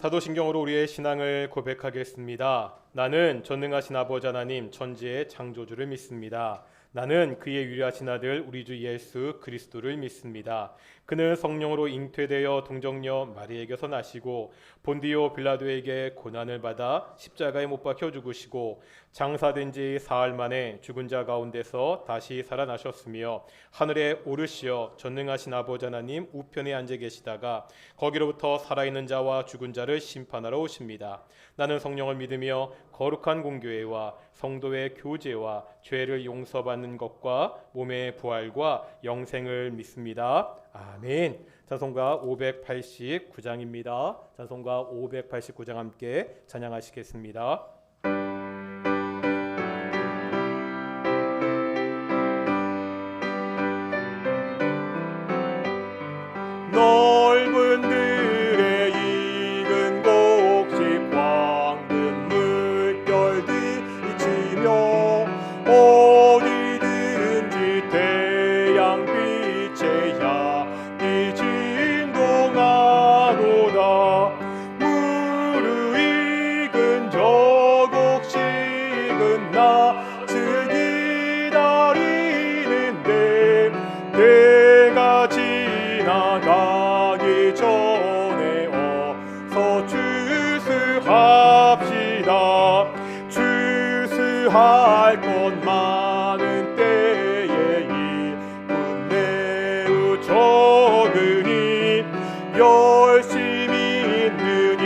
사도신경으로 우리의 신앙을 고백하겠습니다. 나는 전능하신 아버지 하나님 천지의 창조주를 믿습니다. 나는 그의 유일하신 아들 우리 주 예수 그리스도를 믿습니다. 그는 성령으로 잉태되어 동정녀 마리에게서 나시고 본디오 빌라도에게 고난을 받아 십자가에 못 박혀 죽으시고 장사된 지 사흘 만에 죽은 자 가운데서 다시 살아나셨으며 하늘에 오르시어 전능하신 아버지 하나님 우편에 앉아 계시다가 거기로부터 살아있는 자와 죽은 자를 심판하러 오십니다. 나는 성령을 믿으며 거룩한 공교회와 성도의 교제와 죄를 용서받는 것과 몸의 부활과 영생을 믿습니다. 아멘. 찬송가 589장입니다. 찬송가 589장 함께 찬양하시겠습니다. 넓은 들에 익은 곡식 광든 물결들이 치며 어디든지 태양빛에 향기 진동하도다. 무르익은 저 곡식은 낯을 기다리는데 때가 지나가기 전에 어서 추수합시다. 추수할 것 많은 때에 이뿐 매우 적으니 열심히 있는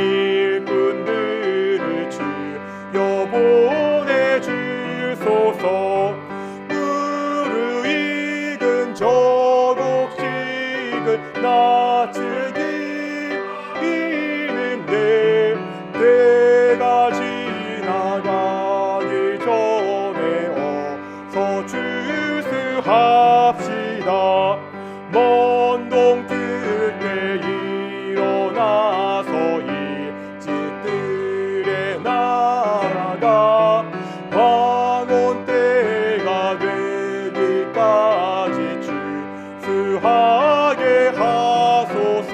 일꾼들을 주여 보내주소서. 무르익은 저 곡식은 낯을 기다리는데 때가 지나가기 전에 어서 추수합시다. 먼 동뜰 때 일어나서 일찍들에 날아가 황혼 때가 되기까지 추수하게 하소서.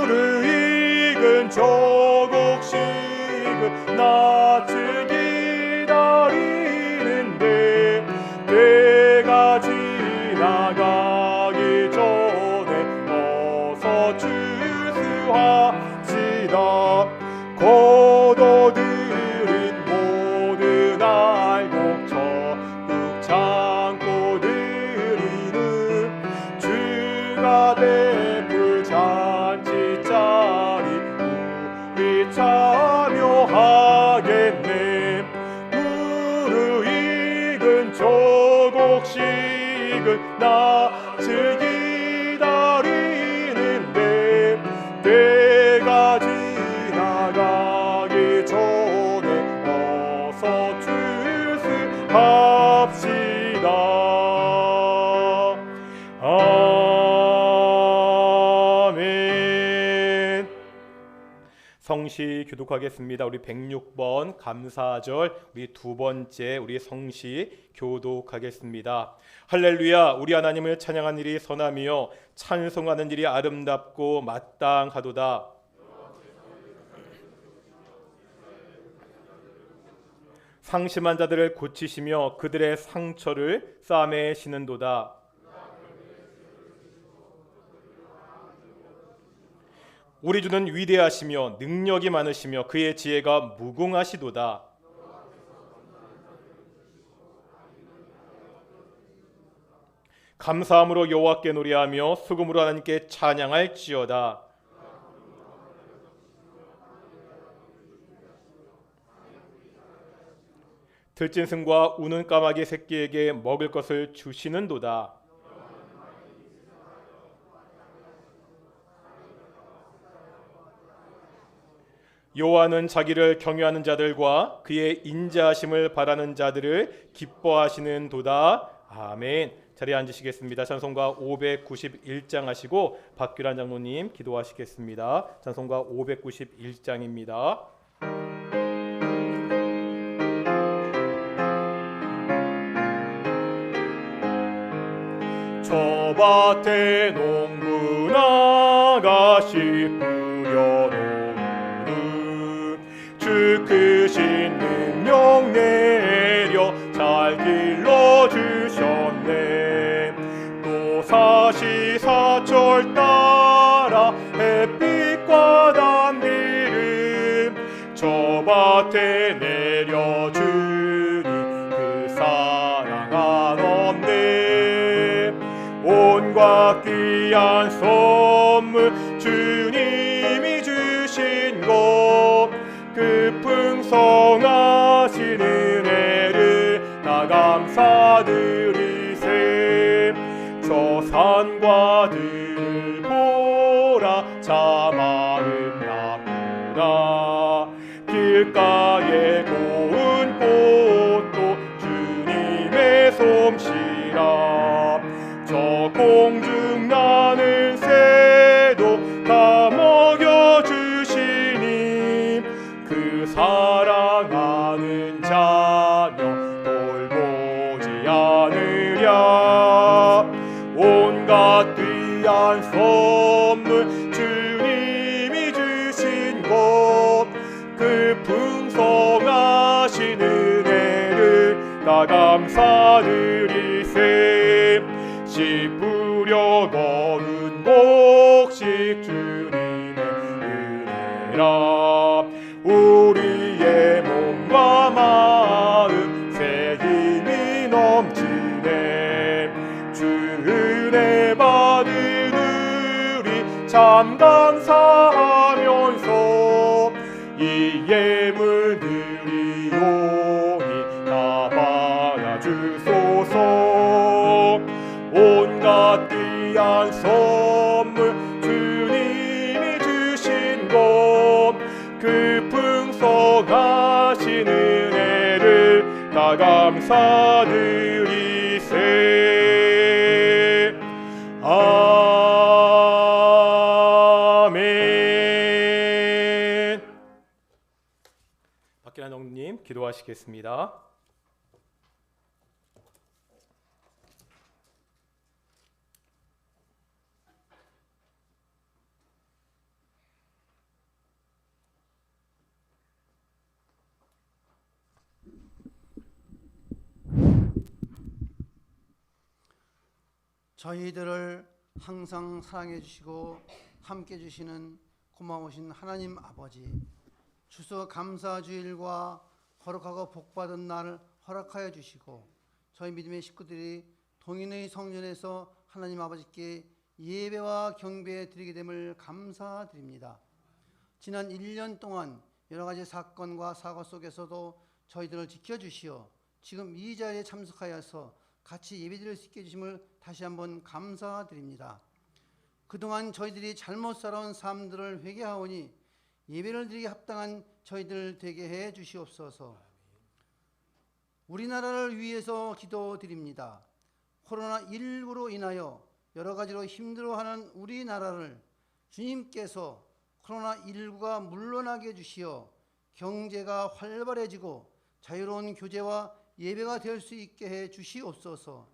무르익은 저 곡식은 낯을 기다리는데 때가 지나가기 전에 어서 추수합시다. 거둬들인 모든 알곡 적극 참고 드리는 주가 베풀 잔치자리 우리 참여하겠네. 무르익은 저 곡식은 낯을 기다리는데 때가 지나가기 전에 어서 추수합시다. 아멘. 성시 교독하겠습니다. 우리 106번 감사절 우리 두 번째 우리 성시 교독하겠습니다. 할렐루야. 우리 하나님을 찬양한 일이 선하며 찬송하는 일이 아름답고 마땅하도다. 상심한 자들을 고치시며 그들의 상처를 싸매시는도다. 우리 주는 위대하시며 능력이 많으시며 그의 지혜가 무궁하시도다. 감사함으로 여호와께 노래하며 수금으로 하나님께 찬양할지어다. 들짐승과 우는 까마귀 새끼에게 먹을 것을 주시는도다. 여호와는 자기를 경외하는 자들과 그의 인자하심을 바라는 자들을 기뻐하시는도다. 아멘. 자리에 앉으시겠습니다. 찬송가 591장 하시고 박규란 장로님 기도하시겠습니다. 찬송가 591장입니다. 저 밭에 농부 나가시 뿌려놓은 온갖 귀한 선물 주님이 주신 것 그 풍성하신 은혜를 다 감사드리세. 저 산과 들을 보라 참 아름답구나. 길가에 고운 꽃도 주님의 솜씨라. 저 공중 나는 새도 다 먹여주시니 그 사랑하는 자녀 돌보지 않으랴. 온갖 귀한 선물 주님이 주신 것 그 풍성하신 은혜를 다 감사드리세. 씨 뿌려 거둔 곡식 주님의 은혜라. 우리의 몸과 마음 새 힘이 넘치네. 주 은혜 받은 우리 참 감사하면서 이 예물들이 오니 다 받아주소서. 온갖 귀한 선물 주님이 주신 것 그 풍성하신 은혜를 다 감사드리세. 아멘. 박기란 형님 기도하시겠습니다. 저희들을 항상 사랑해 주시고 함께 주시는 고마우신 하나님 아버지, 추수 감사 주일과 거룩하고 복받은 날을 허락하여 주시고 저희 믿음의 식구들이 동인의 성전에서 하나님 아버지께 예배와 경배 드리게 됨을 감사드립니다. 지난 1년 동안 여러 가지 사건과 사고 속에서도 저희들을 지켜주시어 지금 이 자리에 참석하여서 같이 예배드릴 수 있게 해주심을 다시 한번 감사드립니다. 그동안 저희들이 잘못 살아온 삶들을 회개하오니 예배를 드리기 합당한 저희들 되게 해 주시옵소서. 우리나라를 위해서 기도드립니다. 코로나19로 인하여 여러 가지로 힘들어하는 우리나라를 주님께서 코로나19가 물러나게 해주시어 경제가 활발해지고 자유로운 교제와 예배가 될 수 있게 해 주시옵소서.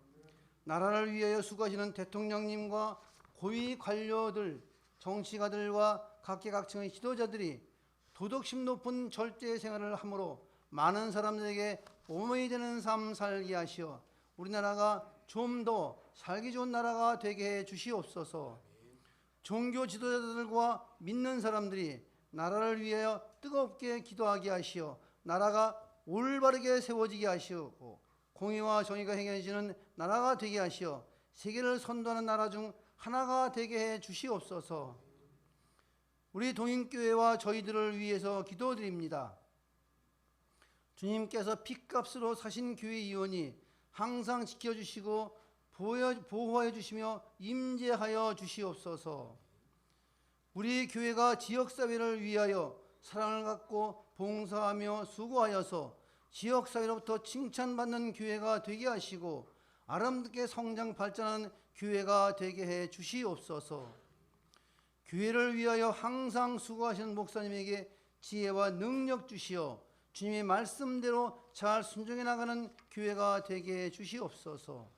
나라를 위하여 수고하시는 대통령님과 고위 관료들, 정치가들과 각계각층의 지도자들이 도덕심 높은 절제 생활을 함으로 많은 사람들에게 오염이 되는 삶 살게 하시어 우리나라가 좀 더 살기 좋은 나라가 되게 해 주시옵소서. 종교 지도자들과 믿는 사람들이 나라를 위하여 뜨겁게 기도하게 하시어 나라가 올바르게 세워지게 하시고 공의와 정의가 행해지는 나라가 되게 하시어 세계를 선도하는 나라 중 하나가 되게 해 주시옵소서. 우리 동인교회와 저희들을 위해서 기도드립니다. 주님께서 핏값으로 사신 교회 이원이 항상 지켜주시고 보호하여 주시며 임재하여 주시옵소서. 우리 교회가 지역사회를 위하여 사랑을 갖고 봉사하며 수고하여서 지역사회로부터 칭찬받는 교회가 되게 하시고 아름답게 성장 발전하는 교회가 되게 해 주시옵소서. 교회를 위하여 항상 수고하시는 목사님에게 지혜와 능력 주시어 주님의 말씀대로 잘 순종해 나가는 교회가 되게 해 주시옵소서.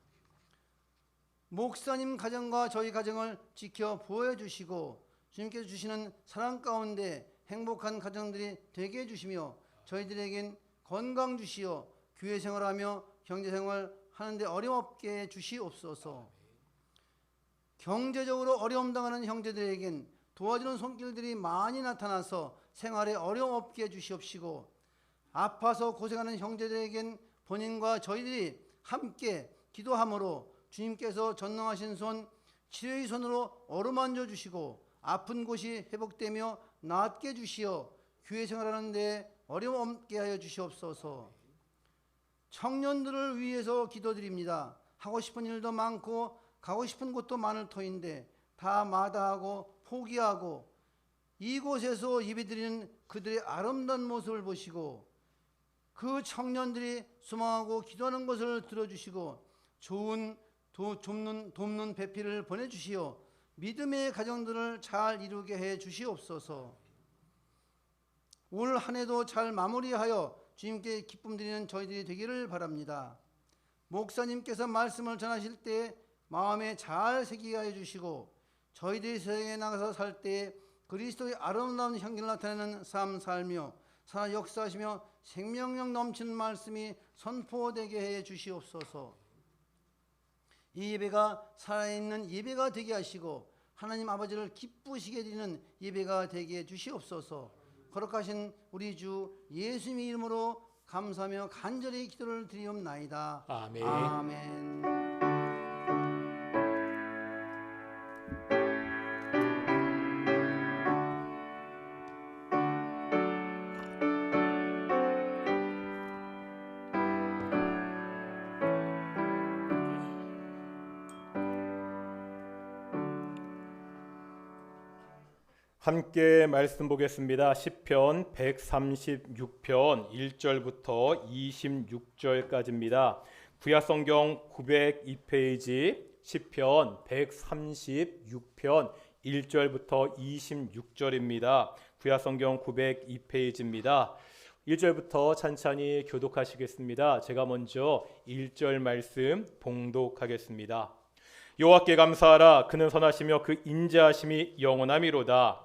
목사님 가정과 저희 가정을 지켜 보호해 주시고 주님께서 주시는 사랑 가운데 행복한 가정들이 되게 해주시며 저희들에겐 건강 주시어 교회 생활하며 경제생활 하는데 어려움 없게 해주시옵소서. 경제적으로 어려움 당하는 형제들에겐 도와주는 손길들이 많이 나타나서 생활에 어려움 없게 해주시옵시고 아파서 고생하는 형제들에겐 본인과 저희들이 함께 기도함으로 주님께서 전능하신 손 치료의 손으로 어루만져 주시고 아픈 곳이 회복되며 낫게 주시어 교회 생활하는 데 어려움 없게 하여 주시옵소서. 청년들을 위해서 기도드립니다. 하고 싶은 일도 많고 가고 싶은 곳도 많을 터인데 다 마다하고 포기하고 이곳에서 예배드리는 그들의 아름다운 모습을 보시고 그 청년들이 소망하고 기도하는 것을 들어주시고 좋은 돕는 배필을 보내주시어 믿음의 가정들을 잘 이루게 해 주시옵소서. 올 한 해도 잘 마무리하여 주님께 기쁨 드리는 저희들이 되기를 바랍니다. 목사님께서 말씀을 전하실 때 마음에 잘 새기게 하여 주시고 저희들이 세상에 나가서 살 때 그리스도의 아름다운 향기를 나타내는 삶 살며 살아 역사하시며 생명력 넘치는 말씀이 선포되게 해 주시옵소서. 이 예배가 살아있는 예배가 되게 하시고 하나님 아버지를 기쁘시게 드리는 예배가 되게 해 주시옵소서. 거룩하신 우리 주 예수님의 이름으로 감사하며 간절히 기도를 드리옵나이다. 아멘. 아멘. 함께 말씀 보겠습니다. 시편 136편 1절부터 26절까지입니다. 구약성경 902페이지 시편 136편 1절부터 26절입니다. 구약성경 902페이지입니다. 1절부터 찬찬히 교독하시겠습니다. 제가 먼저 1절 말씀 봉독하겠습니다. 여호와께 감사하라. 그는 선하시며 그 인자하심이 영원하미로다.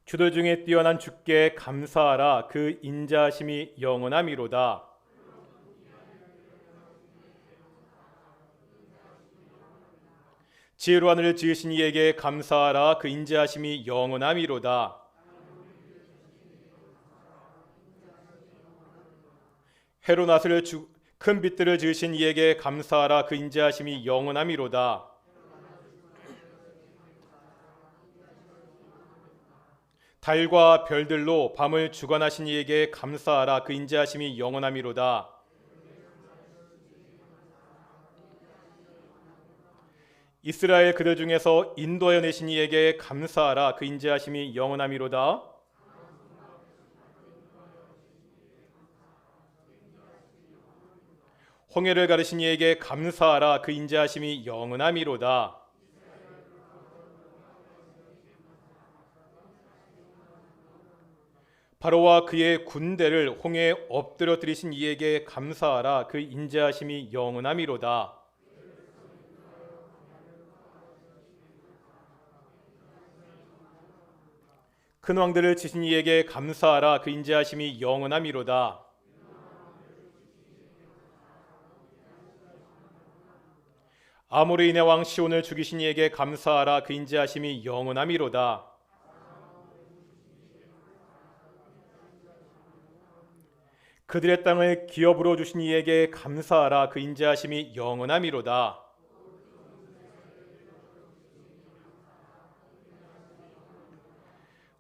주들 중에 뛰어난 주께 감사하라. 그 인자하심이 영원하미로다. 지혜로 하늘을 지으신 이에게 감사하라. 그 인자하심이 영원하미로다. 해로 낫을 큰 빛들을 지으신 이에게 감사하라. 그 인자하심이 영원하미로다. 달과 별들로 밤을 주관하신 이에게 감사하라. 그 인자하심이 영원하미로다. 이스라엘 그들 중에서 인도하여 내신 이에게 감사하라. 그 인자하심이 영원하미로다. 홍해를 가르신 이에게 감사하라. 그 인자하심이 영원하미로다. 바로와 그의 군대를 홍해에 엎드려뜨리신 이에게 감사하라. 그 인자하심이 영원하미로다. 큰 왕들을 치신 이에게 감사하라. 그 인자하심이 영원하미로다. 아모리인의 왕 시온을 죽이신 이에게 감사하라. 그 인자하심이 영원하미로다. 그들의 땅을 기업으로 주신 이에게 감사하라. 그 인자하심이 영원하미로다.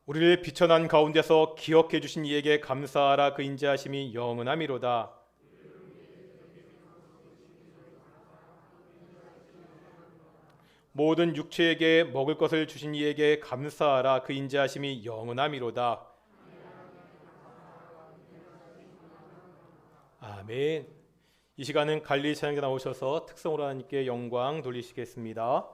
우리를 비천한 가운데서 기억해 주신 이에게 감사하라. 그 인자하심이 영원하미로다. 모든 육체에게 먹을 것을 주신 이에게 감사하라. 그 인자하심이 영원하미로다. 아멘. 이 시간은 갈릴리 찬양에 나오셔서 특성으로 하나님께 영광 돌리시겠습니다.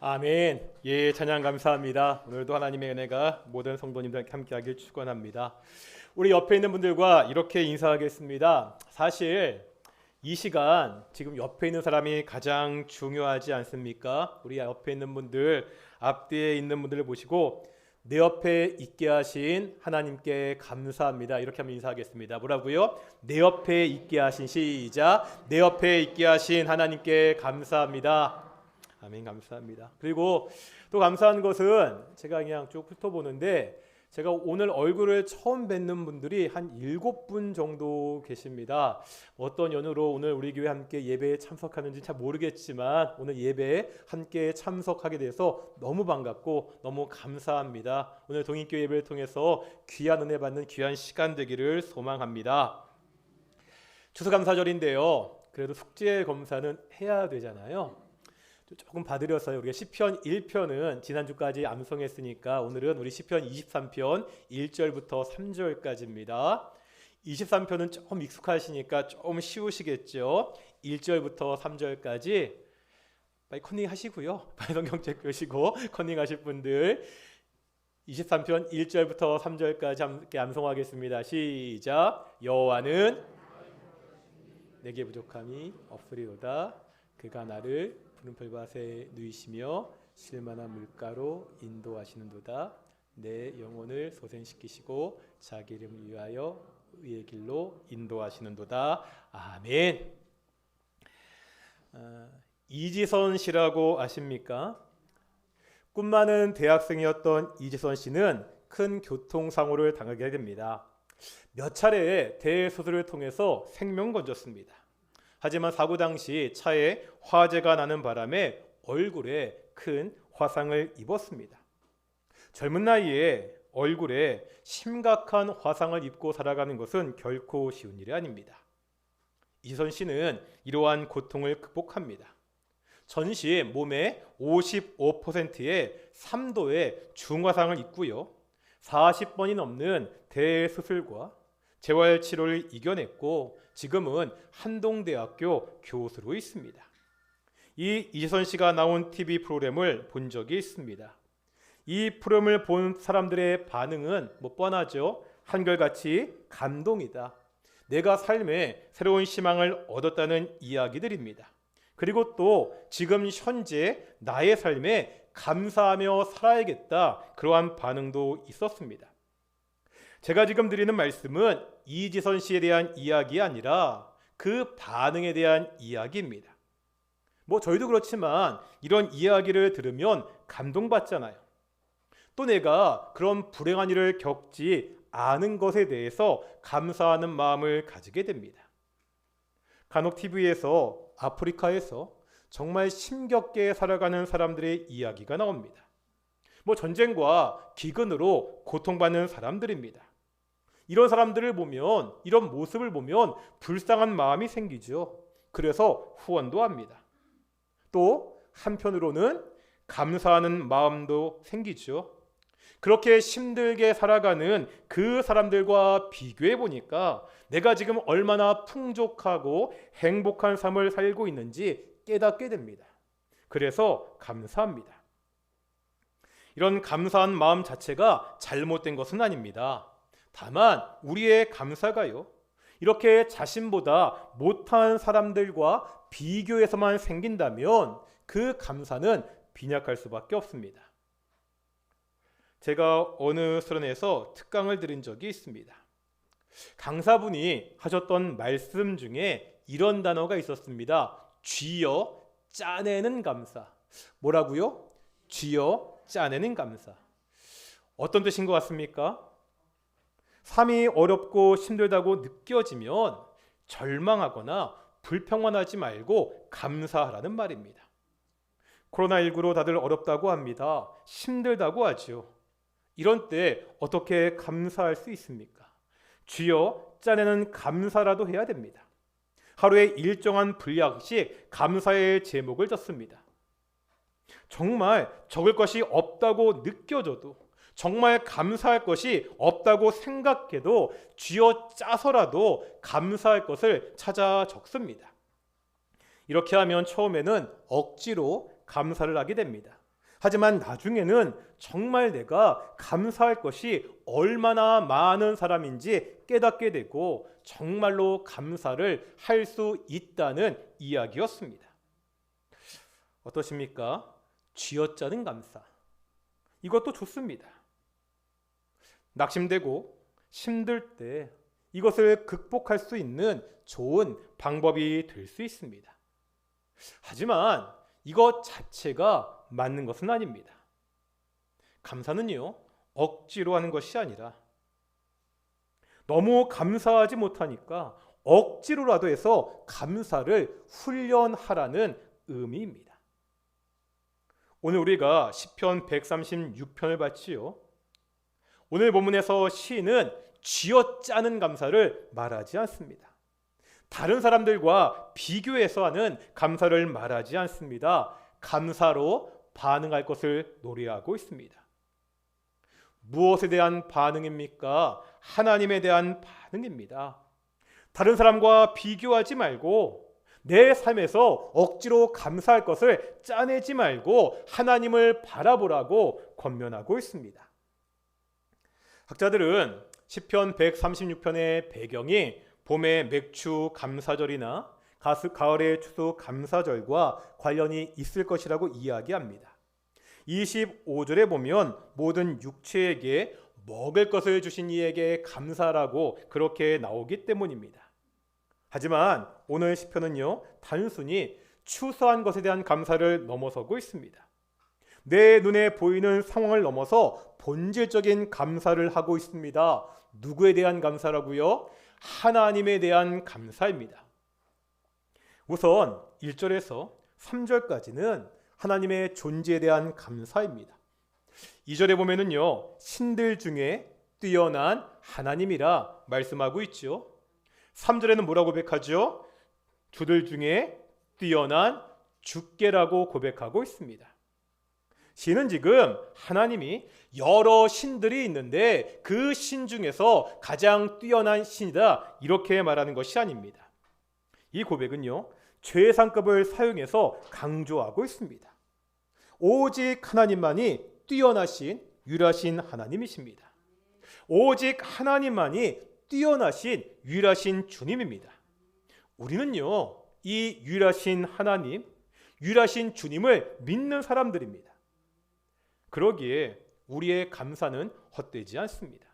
아멘. 예, 찬양 감사합니다. 오늘도 하나님의 은혜가 모든 성도님들과 함께하길 축원합니다. 우리 옆에 있는 분들과 이렇게 인사하겠습니다. 사실 이 시간 지금 옆에 있는 사람이 가장 중요하지 않습니까? 우리 옆에 있는 분들, 앞뒤에 있는 분들을 보시고 내 옆에 있게 하신 하나님께 감사합니다. 이렇게 한번 인사하겠습니다. 뭐라고요? 내 옆에 있게 하신, 시작. 내 옆에 있게 하신 하나님께 감사합니다. 아멘. 감사합니다. 그리고 또 감사한 것은 제가 그냥 쭉 훑어보는데 제가 오늘 얼굴을 처음 뵙는 분들이 한 7분 정도 계십니다. 어떤 연유로 오늘 우리 교회 함께 예배에 참석하는지 잘 모르겠지만 오늘 예배에 함께 참석하게 돼서 너무 반갑고 너무 감사합니다. 오늘 동인교회 예배를 통해서 귀한 은혜 받는 귀한 시간 되기를 소망합니다. 추수감사절인데요. 그래도 숙제 검사는 해야 되잖아요. 조금 봐드렸어요. 우리가 시편 1편은 지난주까지 암송했으니까 오늘은 우리 시편 23편 1절부터 3절까지입니다. 23편은 조금 익숙하시니까 좀 쉬우시겠죠. 1절부터 3절까지 빨리 컨닝 하시고요. 빨리 성경책 펴시고 컨닝 하실 분들 23편 1절부터 3절까지 함께 암송하겠습니다. 시작. 여호와는 내게 부족함이 없으리로다. 그가 나를 푸른 풀밭에 누이시며 쉴만한 물가로 인도하시는도다. 내 영혼을 소생시키시고 자기 이름을 위하여 의의 길로 인도하시는도다. 아멘. 이지선 씨라고 아십니까? 꿈 많은 대학생이었던 이지선 씨는 큰 교통사고를 당하게 됩니다. 몇 차례의 대수술을 통해서 생명 건졌습니다. 하지만 사고 당시 차에 화재가 나는 바람에 얼굴에 큰 화상을 입었습니다. 젊은 나이에 얼굴에 심각한 화상을 입고 살아가는 것은 결코 쉬운 일이 아닙니다. 이지선 씨는 이러한 고통을 극복합니다. 전시 몸의 55%의 3도의 중화상을 입고요. 40번이 넘는 대수술과 재활치료를 이겨냈고 지금은 한동대학교 교수로 있습니다. 이 이지선 씨가 나온 TV 프로그램을 본 적이 있습니다. 이 프로그램을 본 사람들의 반응은 뻔하죠. 한결같이 감동이다. 내가 삶에 새로운 희망을 얻었다는 이야기들입니다. 그리고 또 지금 현재 나의 삶에 감사하며 살아야겠다. 그러한 반응도 있었습니다. 제가 지금 드리는 말씀은 이지선 씨에 대한 이야기 아니라 그 반응에 대한 이야기입니다. 저희도 그렇지만 이런 이야기를 들으면 감동받잖아요. 또 내가 그런 불행한 일을 겪지 않은 것에 대해서 감사하는 마음을 가지게 됩니다. 간혹 TV에서 아프리카에서 정말 힘겹게 살아가는 사람들의 이야기가 나옵니다. 전쟁과 기근으로 고통받는 사람들입니다. 이런 사람들을 보면, 이런 모습을 보면 불쌍한 마음이 생기죠. 그래서 후원도 합니다. 또 한편으로는 감사하는 마음도 생기죠. 그렇게 힘들게 살아가는 그 사람들과 비교해 보니까 내가 지금 얼마나 풍족하고 행복한 삶을 살고 있는지 깨닫게 됩니다. 그래서 감사합니다. 이런 감사한 마음 자체가 잘못된 것은 아닙니다. 다만 우리의 감사가요, 이렇게 자신보다 못한 사람들과 비교해서만 생긴다면 그 감사는 빈약할 수밖에 없습니다. 제가 어느 수련회에서 특강을 들은 적이 있습니다. 강사분이 하셨던 말씀 중에 이런 단어가 있었습니다. 쥐어 짜내는 감사. 뭐라고요? 쥐어 짜내는 감사. 어떤 뜻인 것 같습니까? 삶이 어렵고 힘들다고 느껴지면 절망하거나 불평만하지 말고 감사하라는 말입니다. 코로나19로 다들 어렵다고 합니다. 힘들다고 하죠. 이런 때 어떻게 감사할 수 있습니까? 쥐어 짜내는 감사라도 해야 됩니다. 하루에 일정한 분량씩 감사의 제목을 적습니다. 정말 적을 것이 없다고 느껴져도, 정말 감사할 것이 없다고 생각해도 쥐어 짜서라도 감사할 것을 찾아 적습니다. 이렇게 하면 처음에는 억지로 감사를 하게 됩니다. 하지만 나중에는 정말 내가 감사할 것이 얼마나 많은 사람인지 깨닫게 되고 정말로 감사를 할 수 있다는 이야기였습니다. 어떠십니까? 쥐어짜는 감사. 이것도 좋습니다. 낙심되고 힘들 때 이것을 극복할 수 있는 좋은 방법이 될 수 있습니다. 하지만 이것 자체가 맞는 것은 아닙니다. 감사는요, 억지로 하는 것이 아니라 너무 감사하지 못하니까 억지로라도 해서 감사를 훈련하라는 의미입니다. 오늘 우리가 시편 136편을 봤지요. 오늘 본문에서 시인은 쥐어짜는 감사를 말하지 않습니다. 다른 사람들과 비교해서 하는 감사를 말하지 않습니다. 감사로 반응할 것을 노래하고 있습니다. 무엇에 대한 반응입니까? 하나님에 대한 반응입니다. 다른 사람과 비교하지 말고 내 삶에서 억지로 감사할 것을 짜내지 말고 하나님을 바라보라고 권면하고 있습니다. 학자들은 시편 136편의 배경이 봄의 맥추 감사절이나 가을의 추수 감사절과 관련이 있을 것이라고 이야기합니다. 25절에 보면 모든 육체에게 먹을 것을 주신 이에게 감사라고 그렇게 나오기 때문입니다. 하지만 오늘 시편은요, 단순히 추수한 것에 대한 감사를 넘어서고 있습니다. 내 눈에 보이는 상황을 넘어서 본질적인 감사를 하고 있습니다. 누구에 대한 감사라고요? 하나님에 대한 감사입니다. 우선 1절에서 3절까지는 하나님의 존재에 대한 감사입니다. 2절에 보면은요, 신들 중에 뛰어난 하나님이라 말씀하고 있죠. 3절에는 뭐라고 고백하죠? 주들 중에 뛰어난 주께라고 고백하고 있습니다. 시는 지금 하나님이 여러 신들이 있는데 그 신 중에서 가장 뛰어난 신이다 이렇게 말하는 것이 아닙니다. 이 고백은요, 최상급을 사용해서 강조하고 있습니다. 오직 하나님만이 뛰어나신 유일하신 하나님이십니다. 오직 하나님만이 뛰어나신 유일하신 주님입니다. 우리는요, 이 유일하신 하나님, 유일하신 주님을 믿는 사람들입니다. 그러기에 우리의 감사는 헛되지 않습니다.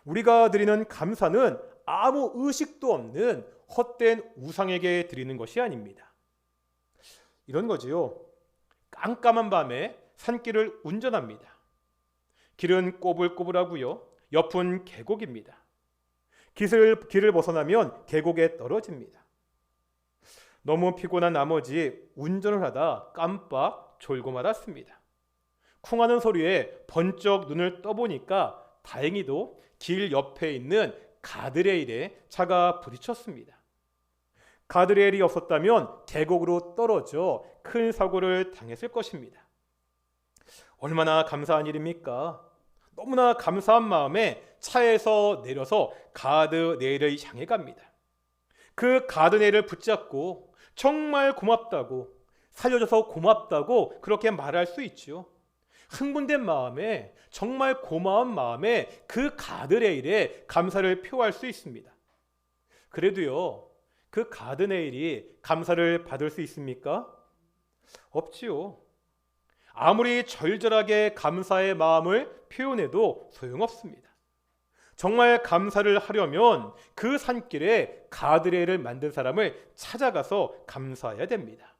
우리가 드리는 감사는 아무 의식도 없는 헛된 우상에게 드리는 것이 아닙니다. 이런 거지요. 깜깜한 밤에 산길을 운전합니다. 길은 꼬불꼬불하고요. 옆은 계곡입니다. 길을 벗어나면 계곡에 떨어집니다. 너무 피곤한 나머지 운전을 하다 깜빡 졸고 말았습니다. 쿵하는 소리에 번쩍 눈을 떠보니까 다행히도 길 옆에 있는 가드레일에 차가 부딪혔습니다. 가드레일이 없었다면 계곡으로 떨어져 큰 사고를 당했을 것입니다. 얼마나 감사한 일입니까? 너무나 감사한 마음에 차에서 내려서 가드레일을 향해 갑니다. 그 가드레일을 붙잡고 정말 고맙다고, 살려줘서 고맙다고 그렇게 말할 수 있죠. 흥분된 마음에, 정말 고마운 마음에 그 가드레일에 감사를 표할 수 있습니다. 그래도요, 그 가드레일이 감사를 받을 수 있습니까? 없지요. 아무리 절절하게 감사의 마음을 표현해도 소용없습니다. 정말 감사를 하려면 그 산길에 가드레일을 만든 사람을 찾아가서 감사해야 됩니다.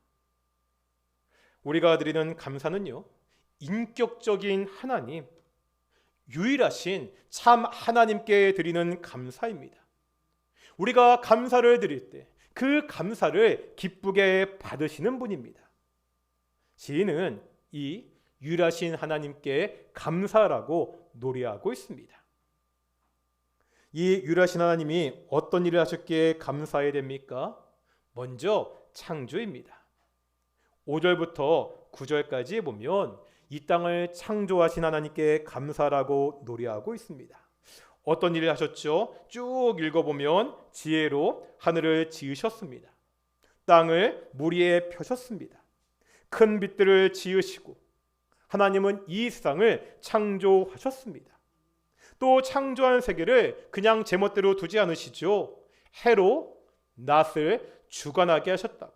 우리가 드리는 감사는요, 인격적인 하나님, 유일하신 참 하나님께 드리는 감사입니다. 우리가 감사를 드릴 때 그 감사를 기쁘게 받으시는 분입니다. 시인은 이 유일하신 하나님께 감사라고 노래하고 있습니다. 이 유일하신 하나님이 어떤 일을 하셨기에 감사해야 됩니까? 먼저 창조입니다. 5절부터 9절까지 보면 이 땅을 창조하신 하나님께 감사라고 노래하고 있습니다. 어떤 일을 하셨죠? 쭉 읽어보면 지혜로 하늘을 지으셨습니다. 땅을 물 위에 펴셨습니다. 큰 빛들을 지으시고 하나님은 이 세상을 창조하셨습니다. 또 창조한 세계를 그냥 제멋대로 두지 않으시죠. 해로 낮을 주관하게 하셨다고,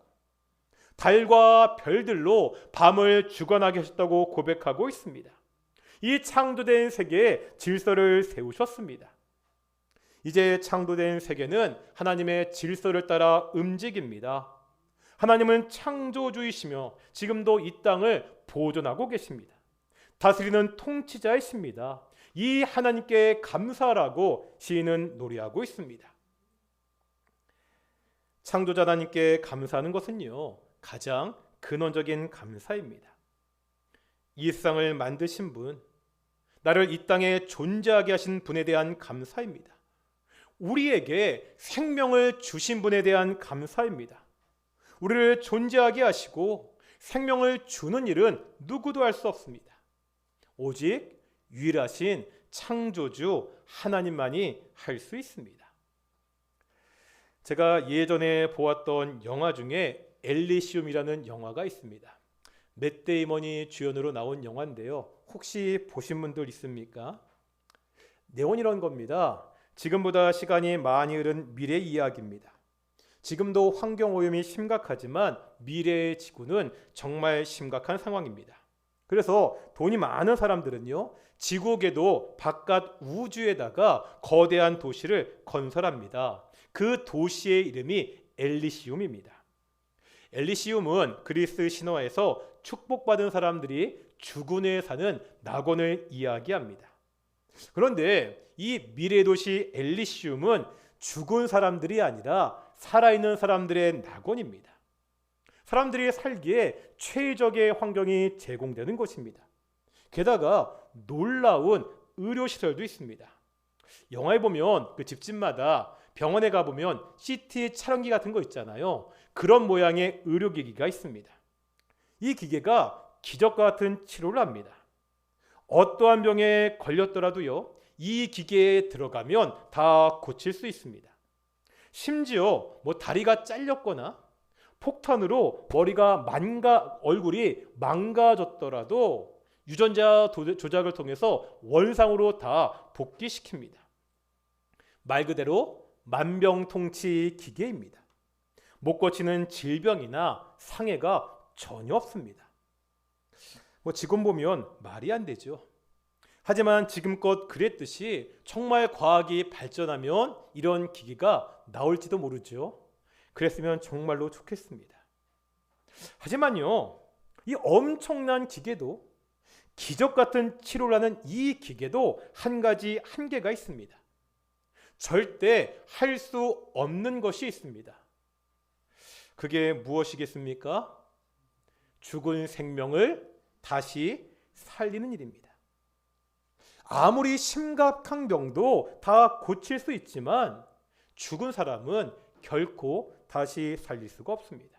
달과 별들로 밤을 주관하게 하셨다고 고백하고 있습니다. 이 창조된 세계에 질서를 세우셨습니다. 이제 창조된 세계는 하나님의 질서를 따라 움직입니다. 하나님은 창조주이시며 지금도 이 땅을 보존하고 계십니다. 다스리는 통치자이십니다. 이 하나님께 감사하라고 시인은 노래하고 있습니다. 창조자 하나님께 감사하는 것은요, 가장 근원적인 감사입니다. 이 세상을 만드신 분, 나를 이 땅에 존재하게 하신 분에 대한 감사입니다. 우리에게 생명을 주신 분에 대한 감사입니다. 우리를 존재하게 하시고 생명을 주는 일은 누구도 할 수 없습니다. 오직 유일하신 창조주 하나님만이 할 수 있습니다. 제가 예전에 보았던 영화 중에 엘리시움이라는 영화가 있습니다. 맷 데이먼이 주연으로 나온 영화인데요. 혹시 보신 분들 있습니까? 내용은 이런 겁니다. 지금보다 시간이 많이 흐른 미래 이야기입니다. 지금도 환경오염이 심각하지만 미래의 지구는 정말 심각한 상황입니다. 그래서 돈이 많은 사람들은요, 지구에도 바깥 우주에다가 거대한 도시를 건설합니다. 그 도시의 이름이 엘리시움입니다. 엘리시움은 그리스 신화에서 축복받은 사람들이 죽은 후에 사는 낙원을 이야기합니다. 그런데 이 미래도시 엘리시움은 죽은 사람들이 아니라 살아있는 사람들의 낙원입니다. 사람들이 살기에 최적의 환경이 제공되는 곳입니다. 게다가 놀라운 의료시설도 있습니다. 영화에 보면 그 집집마다 병원에 가보면 CT 촬영기 같은 거 있잖아요. 그런 모양의 의료기기가 있습니다. 이 기계가 기적과 같은 치료를 합니다. 어떠한 병에 걸렸더라도요, 이 기계에 들어가면 다 고칠 수 있습니다. 심지어 다리가 잘렸거나 폭탄으로 얼굴이 망가졌더라도 유전자 조작을 통해서 원상으로 다 복귀시킵니다. 말 그대로 만병통치 기계입니다. 못 고치는 질병이나 상해가 전혀 없습니다. 지금 보면 말이 안 되죠. 하지만 지금껏 그랬듯이 정말 과학이 발전하면 이런 기기가 나올지도 모르죠. 그랬으면 정말로 좋겠습니다. 하지만요, 이 엄청난 기계도, 기적 같은 치료를 하는 이 기계도 한 가지 한계가 있습니다. 절대 할 수 없는 것이 있습니다. 그게 무엇이겠습니까? 죽은 생명을 다시 살리는 일입니다. 아무리 심각한 병도 다 고칠 수 있지만 죽은 사람은 결코 다시 살릴 수가 없습니다.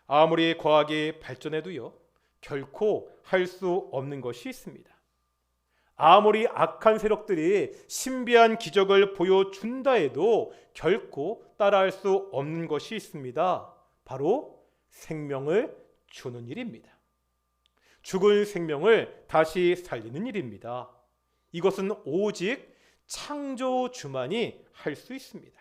아무리 과학이 발전해도요, 결코 할 수 없는 것이 있습니다. 아무리 악한 세력들이 신비한 기적을 보여준다 해도 결코 따라할 수 없는 것이 있습니다. 바로 생명을 주는 일입니다. 죽은 생명을 다시 살리는 일입니다. 이것은 오직 창조주만이 할 수 있습니다.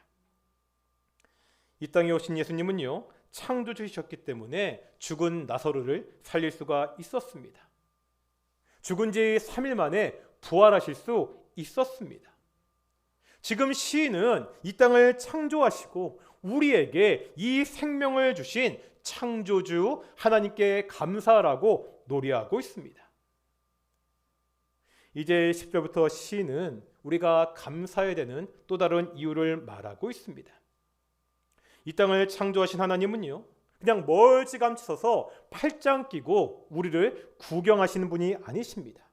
이 땅에 오신 예수님은요, 창조주이셨기 때문에 죽은 나사로를 살릴 수가 있었습니다. 죽은 지 3일 만에 부활하실 수 있었습니다. 지금 시인은 이 땅을 창조하시고 우리에게 이 생명을 주신 창조주 하나님께 감사하라고 노래하고 있습니다. 이제 10절부터 시인은 우리가 감사해야 되는 또 다른 이유를 말하고 있습니다. 이 땅을 창조하신 하나님은요, 그냥 멀찌감치 서서 팔짱 끼고 우리를 구경하시는 분이 아니십니다.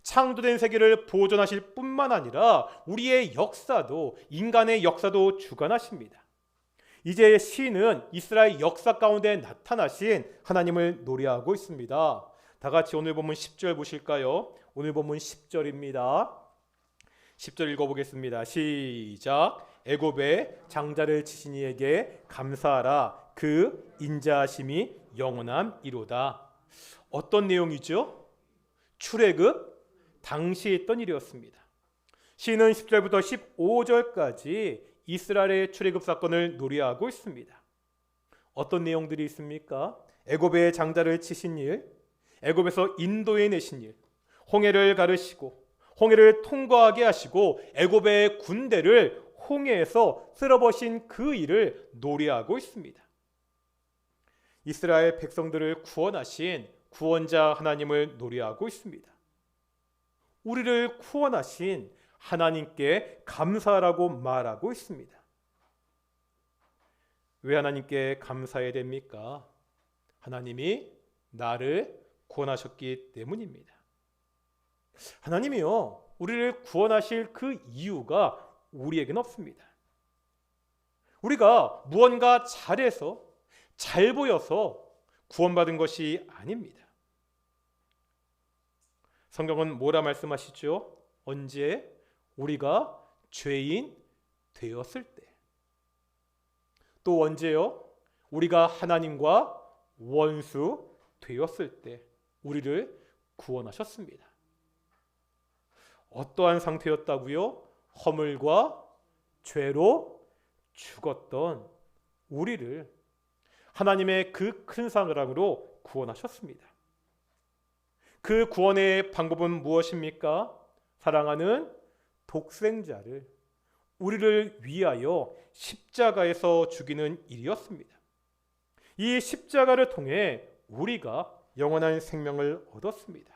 창조된 세계를 보존하실 뿐만 아니라 우리의 역사도, 인간의 역사도 주관하십니다. 이제 시인은 이스라엘 역사 가운데 나타나신 하나님을 노래하고 있습니다. 다 같이 오늘 본문 10절 보실까요? 오늘 본문 10절입니다. 10절 읽어보겠습니다. 시작. 애굽의 장자를 치신 이에게 감사하라. 그 인자하심이 영원함이로다. 어떤 내용이죠? 출애굽 당시 있던 일이었습니다. 시인은 10절부터 15절까지 이스라엘의 출애굽 사건을 노래하고 있습니다. 어떤 내용들이 있습니까? 애굽의 장자를 치신 일, 애굽에서 인도해 내신 일, 홍해를 가르시고 홍해를 통과하게 하시고 애굽의 군대를 홍해에서 쓸어버신 그 일을 노래하고 있습니다. 이스라엘 백성들을 구원하신 구원자 하나님을 노래하고 있습니다. 우리를 구원하신 하나님께 감사하라고 말하고 있습니다. 왜 하나님께 감사해야 됩니까? 하나님이 나를 구원하셨기 때문입니다. 하나님이요, 우리를 구원하실 그 이유가 우리에게는 없습니다. 우리가 무언가 잘해서 잘 보여서 구원받은 것이 아닙니다. 성경은 뭐라 말씀하시죠? 언제? 우리가 죄인 되었을 때. 또 언제요? 우리가 하나님과 원수 되었을 때 우리를 구원하셨습니다. 어떠한 상태였다고요? 허물과 죄로 죽었던 우리를 하나님의 그 큰 사랑으로 구원하셨습니다. 그 구원의 방법은 무엇입니까? 사랑하는 독생자를 우리를 위하여 십자가에서 죽이는 일이었습니다. 이 십자가를 통해 우리가 영원한 생명을 얻었습니다.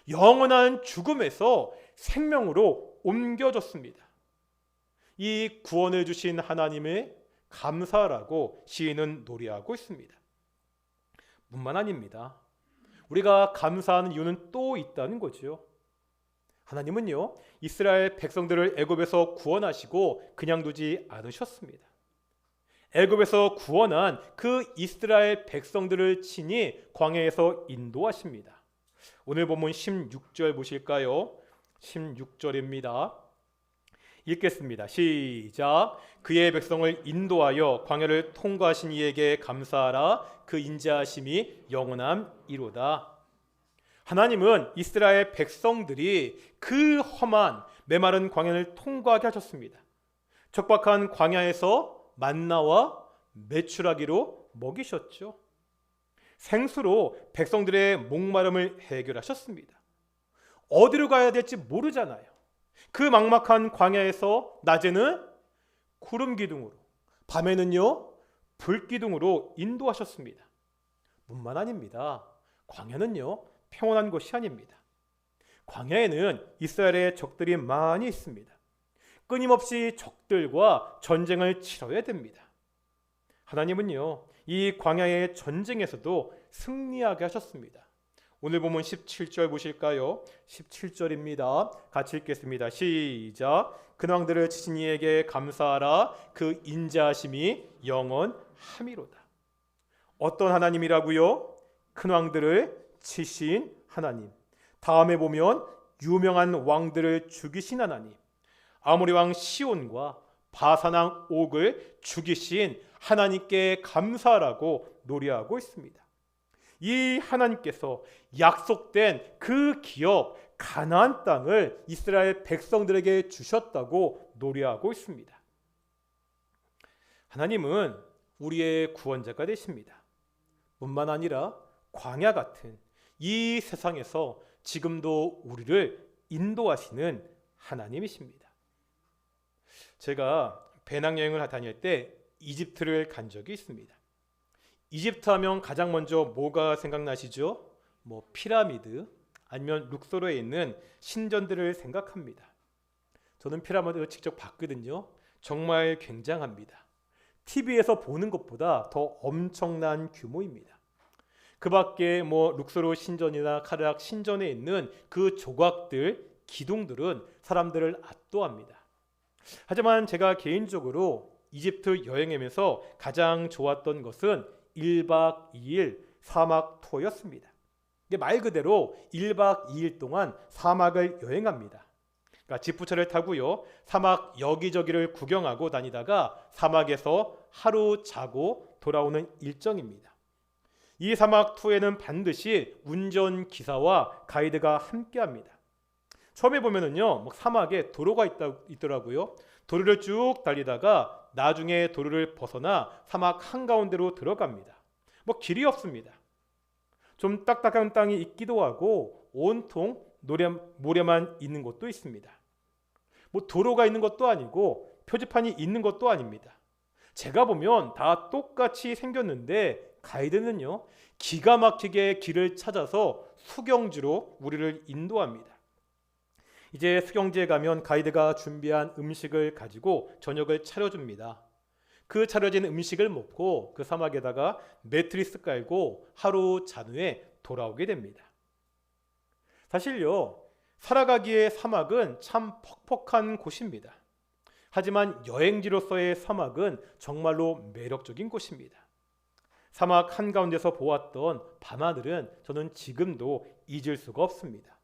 영원한 죽음에서 생명으로 옮겨졌습니다. 이 구원을 주신 하나님의 감사라고 시인은 노래하고 있습니다. 뿐만 아닙니다. 우리가 감사하는 이유는 또 있다는 거죠. 하나님은요, 이스라엘 백성들을 애굽에서 구원하시고 그냥 두지 않으셨습니다. 애굽에서 구원한 그 이스라엘 백성들을 친히 광야에서 인도하십니다. 오늘 본문 16절 보실까요? 16절입니다. 읽겠습니다. 시작. 그의 백성을 인도하여 광야를 통과하신 이에게 감사하라. 그 인자하심이 영원함이로다. 하나님은 이스라엘 백성들이 그 험한 메마른 광야를 통과하게 하셨습니다. 척박한 광야에서 만나와 메추라기로 먹이셨죠. 생수로 백성들의 목마름을 해결하셨습니다. 어디로 가야 될지 모르잖아요. 그 막막한 광야에서 낮에는 구름 기둥으로, 밤에는요 불 기둥으로 인도하셨습니다. 뿐만 아닙니다. 광야는요 평온한 곳이 아닙니다. 광야에는 이스라엘의 적들이 많이 있습니다. 끊임없이 적들과 전쟁을 치러야 됩니다. 하나님은요 이 광야의 전쟁에서도 승리하게 하셨습니다. 오늘 보면 17절 보실까요? 17절입니다. 같이 읽겠습니다. 시작. 큰 왕들을 치신 이에게 감사하라. 그 인자하심이 영원함이로다. 어떤 하나님이라고요? 큰 왕들을 치신 하나님. 다음에 보면 유명한 왕들을 죽이신 하나님. 아모리 왕 시온과 바산 왕 옥을 죽이신 하나님께 감사하라고 노래하고 있습니다. 이 하나님께서 약속된 그 기업 가나안 땅을 이스라엘 백성들에게 주셨다고 노래하고 있습니다. 하나님은 우리의 구원자가 되십니다. 뿐만 아니라 광야 같은 이 세상에서 지금도 우리를 인도하시는 하나님이십니다. 제가 배낭여행을 다닐 때 이집트를 간 적이 있습니다. 이집트 하면 가장 먼저 뭐가 생각나시죠? 피라미드 아니면 룩소르에 있는 신전들을 생각합니다. 저는 피라미드를 직접 봤거든요. 정말 굉장합니다. TV에서 보는 것보다 더 엄청난 규모입니다. 그 밖에 룩소르 신전이나 카르락 신전에 있는 그 조각들, 기둥들은 사람들을 압도합니다. 하지만 제가 개인적으로 이집트 여행하면서 가장 좋았던 것은 1박 2일 사막 투어였습니다. 말 그대로 1박 2일 동안 사막을 여행합니다. 그러니까 지프차를 타고요. 사막 여기저기를 구경하고 다니다가 사막에서 하루 자고 돌아오는 일정입니다. 이 사막 투어에는 반드시 운전기사와 가이드가 함께합니다. 처음에 보면은요, 사막에 도로가 있더라고요. 도로를 쭉 달리다가 나중에 도로를 벗어나 사막 한가운데로 들어갑니다. 길이 없습니다. 좀 딱딱한 땅이 있기도 하고 온통 모래만 있는 곳도 있습니다. 도로가 있는 것도 아니고 표지판이 있는 것도 아닙니다. 제가 보면 다 똑같이 생겼는데 가이드는요, 기가 막히게 길을 찾아서 수경지로 우리를 인도합니다. 이제 수경지에 가면 가이드가 준비한 음식을 가지고 저녁을 차려줍니다. 그 차려진 음식을 먹고 그 사막에다가 매트리스 깔고 하루 잔 후에 돌아오게 됩니다. 사실요, 살아가기에 사막은 참 퍽퍽한 곳입니다. 하지만 여행지로서의 사막은 정말로 매력적인 곳입니다. 사막 한가운데서 보았던 밤하늘은 저는 지금도 잊을 수가 없습니다.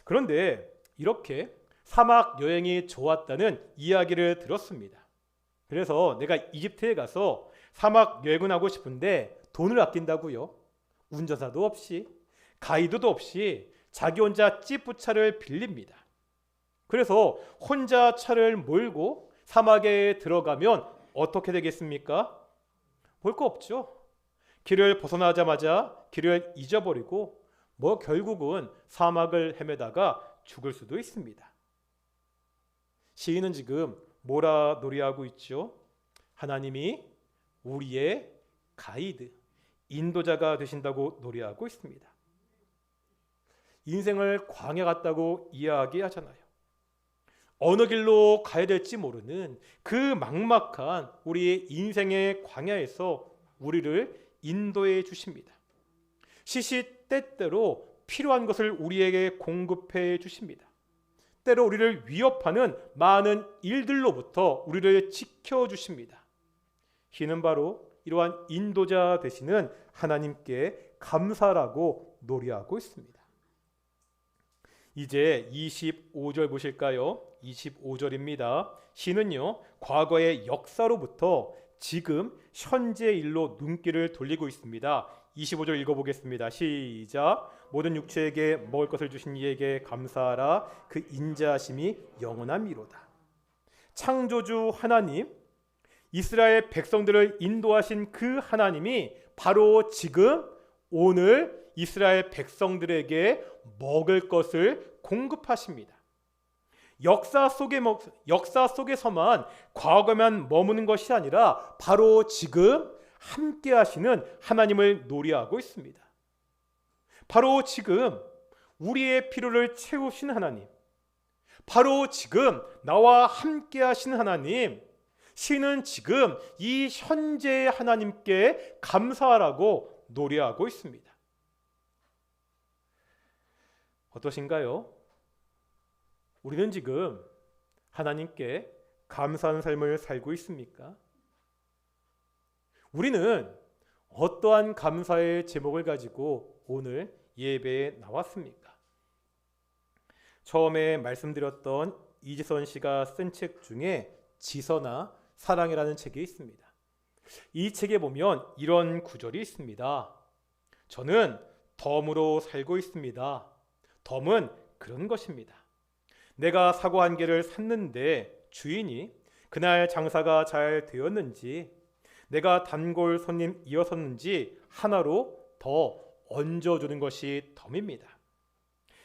그런데 이렇게 사막 여행이 좋았다는 이야기를 들었습니다. 그래서 내가 이집트에 가서 사막 여행을 하고 싶은데 돈을 아낀다고요. 운전사도 없이 가이드도 없이 자기 혼자 찌푸차를 빌립니다. 그래서 혼자 차를 몰고 사막에 들어가면 어떻게 되겠습니까? 볼 거 없죠. 길을 벗어나자마자 길을 잊어버리고 결국은 사막을 헤매다가 죽을 수도 있습니다. 시인은 지금 뭐라 노래하고 있죠? 하나님이 우리의 가이드, 인도자가 되신다고 노래하고 있습니다. 인생을 광야 같다고 이야기하잖아요. 어느 길로 가야 될지 모르는 그 막막한 우리의 인생의 광야에서 우리를 인도해 주십니다. 시시때때로 필요한 것을 우리에게 공급해 주십니다. 때로 우리를 위협하는 많은 일들로부터 우리를 지켜주십니다. 이는 바로 이러한 인도자 되시는 하나님께 감사라고 노래하고 있습니다. 이제 25절 보실까요? 25절입니다. 시는요, 과거의 역사로부터 지금 현재의 일로 눈길을 돌리고 있습니다. 25절 읽어보겠습니다. 시작. 모든 육체에게 먹을 것을 주신 이에게 감사하라. 그 인자하심이 영원함이로다. 창조주 하나님, 이스라엘 백성들을 인도하신 그 하나님이 바로 지금 오늘 이스라엘 백성들에게 먹을 것을 공급하십니다. 역사 속에서만 과거만 머무는 것이 아니라 바로 지금 함께 하시는 하나님을 노래하고 있습니다. 바로 지금 우리의 필요를 채우신 하나님, 바로 지금 나와 함께 하신 하나님, 시는 지금 이 현재의 하나님께 감사하라고 노래하고 있습니다. 어떠신가요? 우리는 지금 하나님께 감사하는 삶을 살고 있습니까? 우리는 어떠한 감사의 제목을 가지고 오늘 예배에 나왔습니까? 처음에 말씀드렸던 이지선 씨가 쓴 책 중에 지선아 사랑이라는 책이 있습니다. 이 책에 보면 이런 구절이 있습니다. 저는 덤으로 살고 있습니다. 덤은 그런 것입니다. 내가 사과 한 개를 샀는데 주인이 그날 장사가 잘 되었는지, 내가 단골 손님 이어섰는지 하나로 더 얹어주는 것이 덤입니다.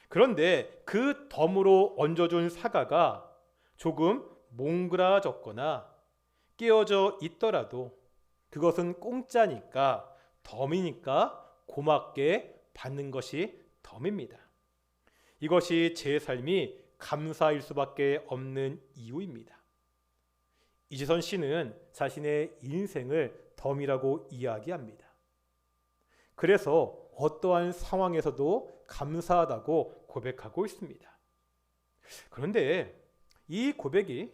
그런데 그 덤으로 얹어준 사과가 조금 몽그라졌거나 깨어져 있더라도 그것은 공짜니까, 덤이니까 고맙게 받는 것이 덤입니다. 이것이 제 삶이 감사일 수밖에 없는 이유입니다. 이지선 씨는 자신의 인생을 덤이라고 이야기합니다. 그래서 어떠한 상황에서도 감사하다고 고백하고 있습니다. 그런데 이 고백이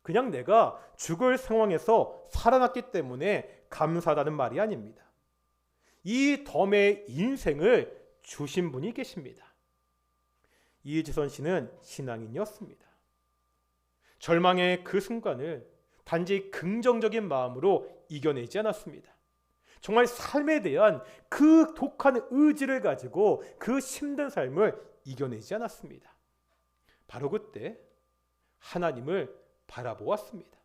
그냥 내가 죽을 상황에서 살아났기 때문에 감사하다는 말이 아닙니다. 이 덤의 인생을 주신 분이 계십니다. 이지선 씨는 신앙인이었습니다. 절망의 그 순간을 단지 긍정적인 마음으로 이겨내지 않았습니다. 정말 삶에 대한 그 독한 의지를 가지고 그 힘든 삶을 이겨내지 않았습니다. 바로 그때 하나님을 바라보았습니다.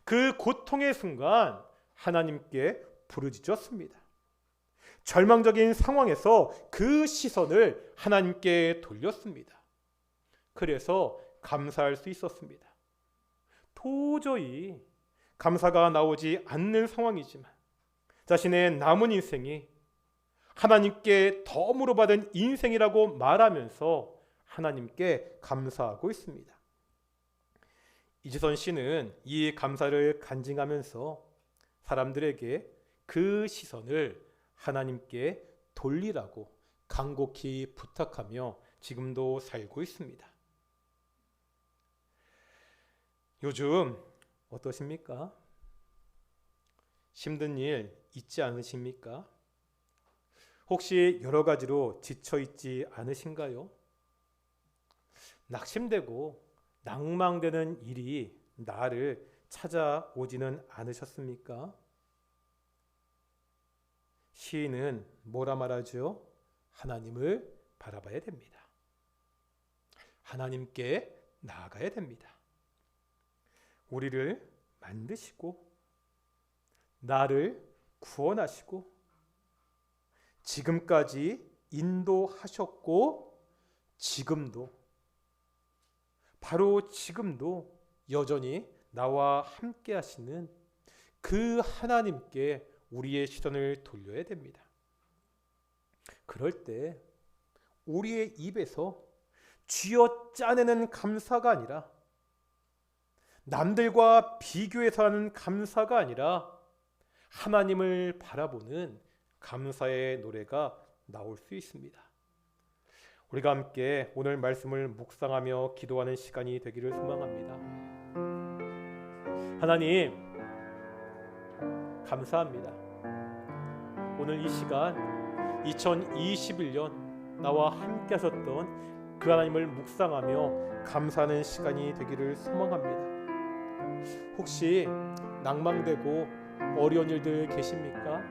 그 고통의 순간 하나님께 부르짖었습니다. 절망적인 상황에서 그 시선을 하나님께 돌렸습니다. 그래서 감사할 수 있었습니다. 도저히 감사가 나오지 않는 상황이지만 자신의 남은 인생이 하나님께 덤으로 받은 인생이라고 말하면서 하나님께 감사하고 있습니다. 이지선 씨는 이 감사를 간증하면서 사람들에게 그 시선을 하나님께 돌리라고 간곡히 부탁하며 지금도 살고 있습니다. 요즘 어떠십니까? 힘든 일 있지 않으십니까? 혹시 여러 가지로 지쳐 있지 않으신가요? 낙심되고 낭망되는 일이 나를 찾아오지는 않으셨습니까? 시인은 뭐라 말하죠? 하나님을 바라봐야 됩니다. 하나님께 나아가야 됩니다. 우리를 만드시고 나를 구원하시고 지금까지 인도하셨고 지금도 바로 지금도 여전히 나와 함께 하시는 그 하나님께 우리의 시선을 돌려야 됩니다. 그럴 때 우리의 입에서 쥐어짜내는 감사가 아니라 남들과 비교해서 하는 감사가 아니라 하나님을 바라보는 감사의 노래가 나올 수 있습니다. 우리가 함께 오늘 말씀을 묵상하며 기도하는 시간이 되기를 소망합니다. 하나님, 감사합니다. 오늘 이 시간 2021년 나와 함께 하셨던 그 하나님을 묵상하며 감사하는 시간이 되기를 소망합니다. 혹시 낭망되고 어려운 일들 계십니까?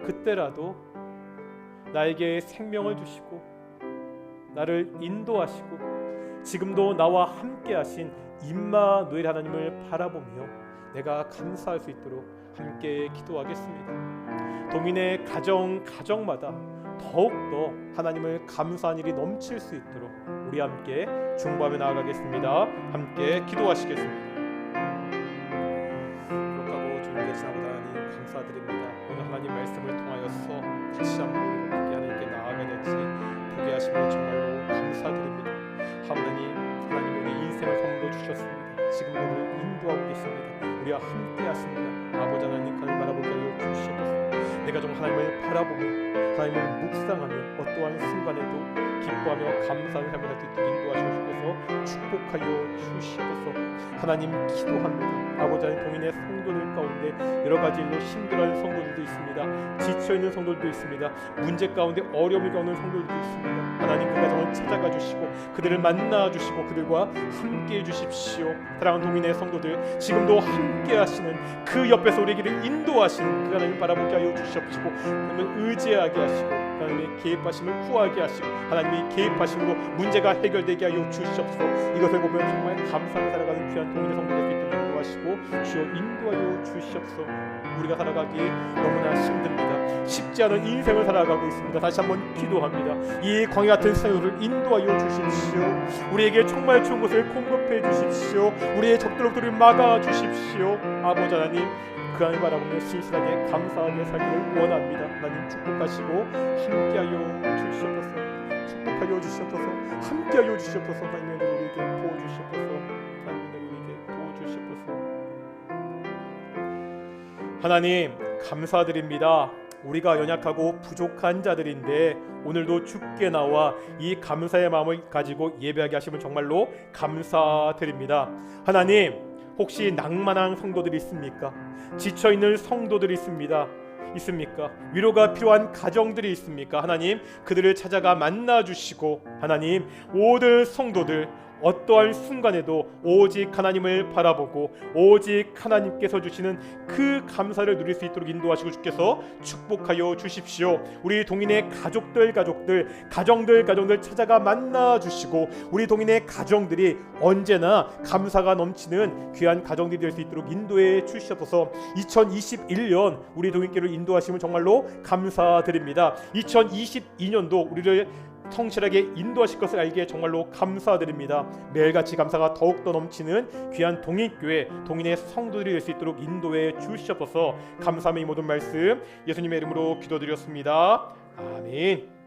그때라도 나에게 생명을 주시고 나를 인도하시고 지금도 나와 함께 하신 임마누엘 하나님을 바라보며 내가 감사할 수 있도록 함께 기도하겠습니다. 동인의 가정마다 더욱더 하나님을 감사한 일이 넘칠 수 있도록 우리 함께 중보하며 나아가겠습니다. 함께 기도하시겠습니다. 거룩하고 존귀하신 아버지 하나님 감사드립니다. 오늘 하나님 말씀을 통하여서 다시 한번 어떻게 하나님께 나아가야 될지 보게 하시면 정말로 감사드립니다. 하나님 우리 인생을 선물로 주셨습니다. 지금도 우리를 인도하고 계십니다. 우리와 함께 하십니다. 아버지 하나님 하나님 바라보게 하여 주시옵소서. 내가 좀 하나님을 바라보며 하나님을 묵상하며 어떠한 순간에도 기뻐하며 감사하는 삶을 할 수 있도록 인도하시옵소서. 축복하여 주시옵소서. 하나님 기도합니다. 아버지 하나님 동인의 성도들 가운데 여러 가지 일로 힘들어하는 성도들도 있습니다. 지쳐있는 성도들도 있습니다. 문제 가운데 어려움을 겪는 성도들도 있습니다. 하나님 그 가정을 찾아가 주시고 그들을 만나 주시고 그들과 함께해 주십시오. 사랑하는 동인의 성도들 지금도 함께 하시는 그 옆에서 우리에게를 인도하시는 그 하나님 바라보게 하여 주시옵시고 하나님을 의지하게 하시고 하나님의 개입하심을 구하게 하시고 하나님의 개입하심으로 문제가 해결되게 하여 주시옵소서. 이것을 보면 정말 감사하며 살아가는 귀한 동인의 성도들 수 있도록 인도하시고 주여 인도하여 주시옵소서. 우리가 살아가기에 너무나 힘듭니다. 쉽지 않은 인생을 살아가고 있습니다. 다시 한번 기도합니다. 이 광야 같은 세월을 인도하여 주십시오. 우리에게 정말 좋은 것을 공급해 주십시오. 우리의 적들을 막아 주십시오. 아버지 하나님 그 하나님 바라보며 신실하게 감사하게 살기를 원합니다. 하나님 축복하시고 함께하여 주시옵소서. 축복하여 주시옵소서. 함께하여 주시옵소서. 하나님 우리에게 도와주시옵소서. 하나님 우리에게 도와주시옵소서. 하나님 감사드립니다. 우리가 연약하고 부족한 자들인데 오늘도 주께 나와 이 감사의 마음을 가지고 예배하게 하심을 정말로 감사드립니다. 하나님 혹시 낭만한 성도들이 있습니까? 지쳐있는 성도들이 있습니까? 위로가 필요한 가정들이 있습니까? 하나님 그들을 찾아가 만나주시고 하나님 모든 성도들 어떠한 순간에도 오직 하나님을 바라보고 오직 하나님께서 주시는 그 감사를 누릴 수 있도록 인도하시고 주께서 축복하여 주십시오. 우리 동인의 가정들 찾아가 만나 주시고 우리 동인의 가정들이 언제나 감사가 넘치는 귀한 가정들이 될 수 있도록 인도해 주시옵소서. 2021년 우리 동인께로 인도하심을 정말로 감사드립니다. 2022년도 우리를 성실하게 인도하실 것을 알기에 정말로 감사드립니다. 매일같이 감사가 더욱더 넘치는 귀한 동인교회 동인의 성도들이 될 수 있도록 인도해 주시옵소서. 감사함의 모든 말씀 예수님의 이름으로 기도드렸습니다. 아멘.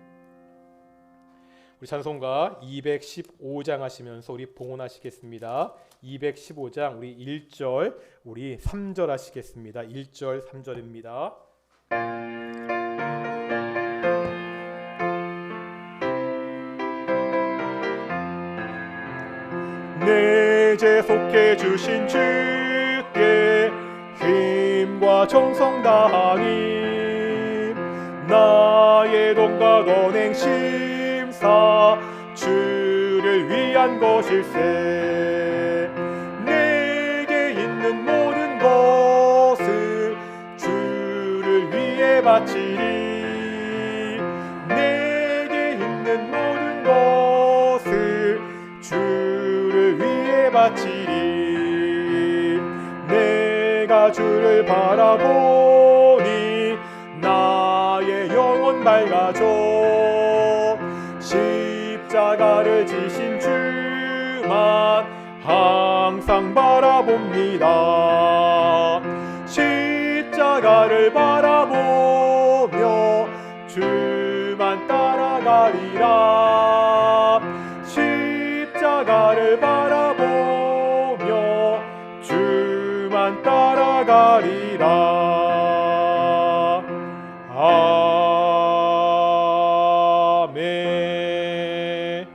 우리 찬송가 215장 하시면서 우리 봉헌하시겠습니다. 215장 우리 1절 우리 3절 하시겠습니다. 1절 3절입니다. 내 죄 속해 주신 주께 힘과 정성 다하니 나의 돈과 언행 심사 주를 위한 것일세. 내게 있는 모든 것을 주를 위해 바치리. 내게 있는 모든 것을 주를 위해 바치리. 내가 주를 바라보니 나의 영혼 밝아져. 십자가를 지신 주만 항상 바라봅니다. 십자가를 바라보며 주만 따라가리라. 십자가를 바라보며 주만 따라가리라. 아멘.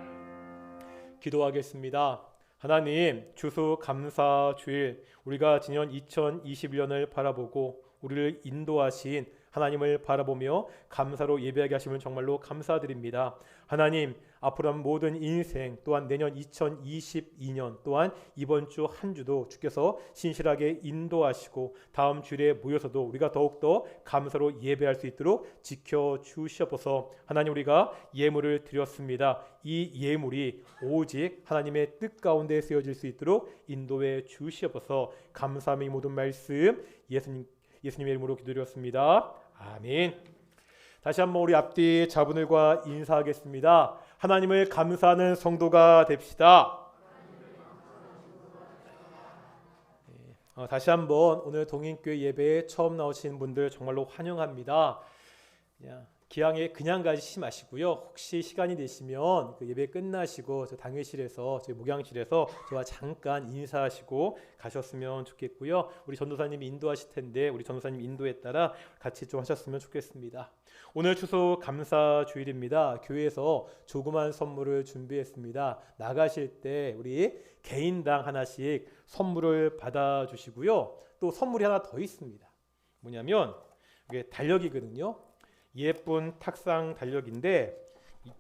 기도하겠습니다. 하나님, 주수 감사 주일 우리가 지난 2021년을 바라보고 우리를 인도하신 하나님을 바라보며 감사로 예배하게 하시면 정말로 감사드립니다. 하나님, 앞으로 한 모든 인생 또한 내년 2022년 또한 이번 주 한 주도 주께서 신실하게 인도하시고 다음 주일에 모여서도 우리가 더욱더 감사로 예배할 수 있도록 지켜주시옵소서. 하나님, 우리가 예물을 드렸습니다. 이 예물이 오직 하나님의 뜻 가운데 쓰여질 수 있도록 인도해 주시옵소서. 감사함의 모든 말씀 예수님의 이름으로 기도드렸습니다. 아멘. 다시 한번 우리 앞뒤 자분들과 인사하겠습니다. 하나님을 감사하는 성도가 됩시다. 다시 한번 오늘 동인교회 예배에 처음 나오신 분들 정말로 환영합니다. 기왕에 그냥 가시지 마시고요. 혹시 시간이 되시면 그 예배 끝나시고 저 당회실에서 저희 목양실에서 저와 잠깐 인사하시고 가셨으면 좋겠고요. 우리 전도사님이 인도하실 텐데 우리 전도사님 인도에 따라 같이 좀 하셨으면 좋겠습니다. 오늘 추수 감사 주일입니다. 교회에서 조그만 선물을 준비했습니다. 나가실 때 우리 개인당 하나씩 선물을 받아주시고요. 또 선물이 하나 더 있습니다. 뭐냐면 이게 달력이거든요. 예쁜 탁상 달력인데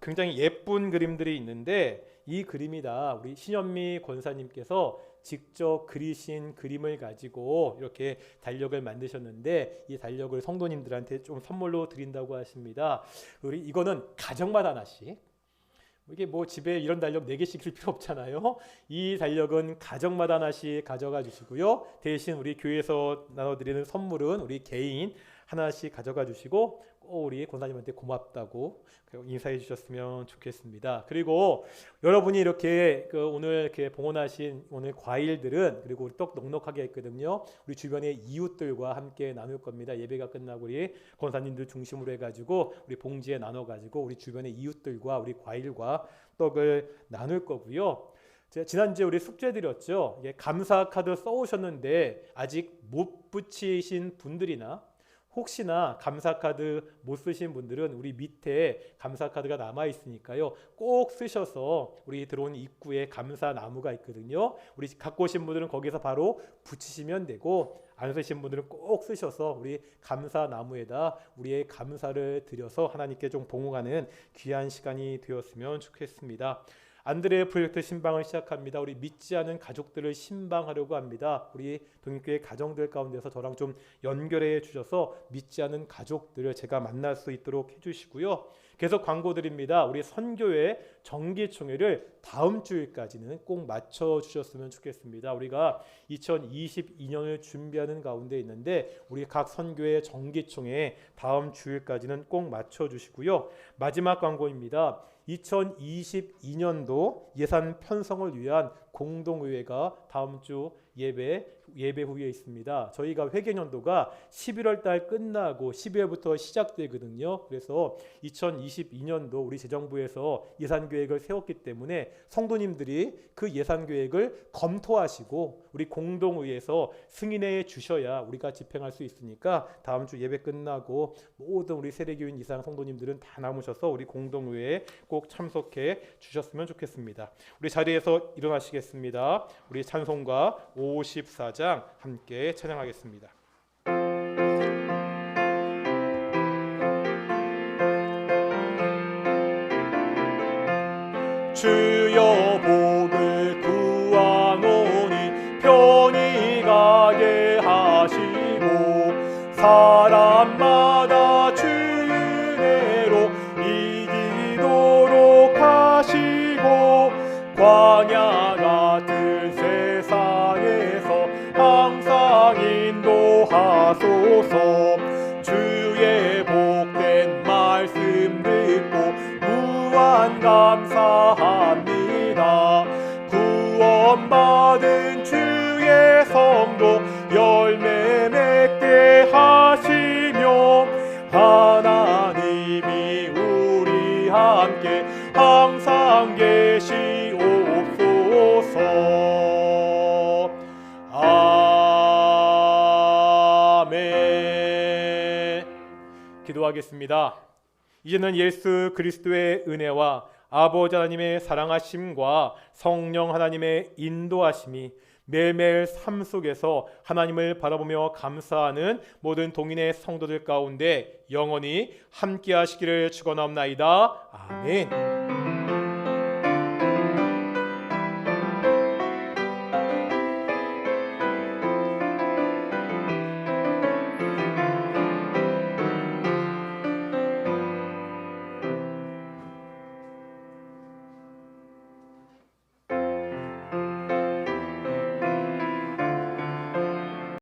굉장히 예쁜 그림들이 있는데 이 그림이 다 우리 신현미 권사님께서 직접 그리신 그림을 가지고 이렇게 달력을 만드셨는데 이 달력을 성도님들한테 좀 선물로 드린다고 하십니다. 우리 이거는 가정마다 하나씩, 이게 뭐 집에 이런 달력 4개씩 쓸 필요 없잖아요. 이 달력은 가정마다 하나씩 가져가 주시고요. 대신 우리 교회에서 나눠드리는 선물은 우리 개인 하나씩 가져가 주시고 꼭 우리 권사님한테 고맙다고 인사해 주셨으면 좋겠습니다. 그리고 여러분이 이렇게 오늘 이렇게 봉헌하신 오늘 과일들은 그리고 우리 떡 넉넉하게 했거든요. 우리 주변의 이웃들과 함께 나눌 겁니다. 예배가 끝나고 우리 권사님들 중심으로 해가지고 우리 봉지에 나눠가지고 우리 주변의 이웃들과 우리 과일과 떡을 나눌 거고요. 제가 지난주에 우리 숙제 드렸죠. 감사 카드 써오셨는데 아직 못 붙이신 분들이나 혹시나 감사카드 못 쓰신 분들은 우리 밑에 감사카드가 남아 있으니까요. 꼭 쓰셔서 우리 들어온 입구에 감사나무가 있거든요. 우리 갖고 오신 분들은 거기서 바로 붙이시면 되고 안 쓰신 분들은 꼭 쓰셔서 우리 감사나무에다 우리의 감사를 드려서 하나님께 좀 봉헌하는 귀한 시간이 되었으면 좋겠습니다. 안드레 프로젝트 신방을 시작합니다. 우리 믿지 않은 가족들을 신방하려고 합니다. 우리 동익교회 가정들 가운데서 저랑 좀 연결해 주셔서 믿지 않은 가족들을 제가 만날 수 있도록 해주시고요. 계속 광고 드립니다. 우리 선교회 정기총회를 다음 주일까지는 꼭 맞춰 주셨으면 좋겠습니다. 우리가 2022년을 준비하는 가운데 있는데 우리 각 선교회 정기총회 다음 주일까지는 꼭 맞춰 주시고요. 마지막 광고입니다. 2022년도 예산 편성을 위한 공동의회가 다음 주 예배 후에 있습니다. 저희가 회계년도가 11월 달 끝나고 12월부터 시작되거든요. 그래서 2022년도 우리 재정부에서 예산 계획을 세웠기 때문에 성도님들이 그 예산 계획을 검토하시고 우리 공동의회에서 승인해 주셔야 우리가 집행할 수 있으니까 다음 주 예배 끝나고 모든 우리 세례교인 이상 성도님들은 다 남으셔서 우리 공동의회에 꼭 참석해 주셨으면 좋겠습니다. 우리 자리에서 일어나시겠습니다. 우리 찬송가 54장 함께 찬양하겠습니다. 주여 복을 구하노니 편히 가게 하시고 사람마다 주 은혜로 이기도록 하시고 광야 같은 세상에서 항상 인도하소서. 주의 복된 말씀 듣고 무한 감사합니다. 구원받은 주의 성도 열매 맺게 하시며 하나님이 우리 함께 항상 계시옵소서. 아멘. 기도하겠습니다. 이제는 예수 그리스도의 은혜와 아버지 하나님의 사랑하심과 성령 하나님의 인도하심이 매일매일 삶 속에서 하나님을 바라보며 감사하는 모든 동인의 성도들 가운데 영원히 함께 하시기를 축원하옵나이다. 아멘.